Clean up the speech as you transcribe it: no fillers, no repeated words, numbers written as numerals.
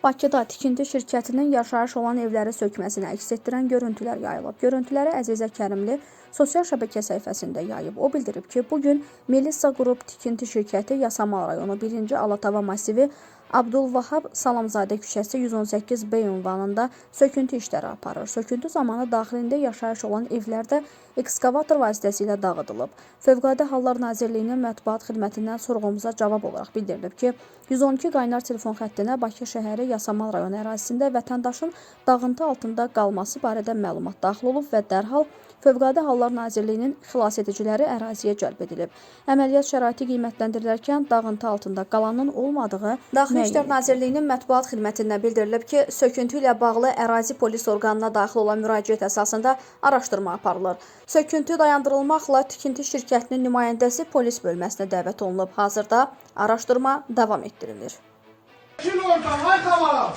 Bakıda tikinti şirkətinin yaşayış olan evləri sökməsini əks etdirən görüntülər yayılıb. Görüntüləri Əzizə Kərimli sosial şəbəkə səhifəsində yayıb. O bildirib ki, bugün Melissa Qrup tikinti şirkəti Yasamal rayonu 1-ci Alatava masivi Abdulvahab Salamzadə küçəsi 118B ünvanında söküntü işləri aparır. Söküntü zamanı daxilində yaşayış olan evlərdə ekskavator vasitəsilə dağıdılıb. Fövqəladə Hallar Nazirliyinin mətbuat xidmətindən sorğumuza cavab olaraq bildirilib ki, 112 qaynar telefon xəttinə Bakı şəhəri Yasamal rayonu ərazisində vətəndaşın dağıntı altında qalması barədə məlumat daxil olub və dərhal Fövqəladə Hallar Nazirliyinin xilasediciləri əraziyə cəlb edilib. Əməliyyat şəraiti qiymətləndirilərkən dağıntı altında qalanın olmadığı Daxili İşlər Nazirliyinin mətbuat xidmətindən bildirilib ki, söküntü ilə bağlı ərazi polis orqanına daxil olan müraciət əsasında araşdırma aparılır. Söküntü dayandırılmaqla tikinti şirkətinin nümayəndəsi polis bölməsinə dəvət olunub. Hazırda araşdırma davam etdirilir. Kim oradan? Hay tamam.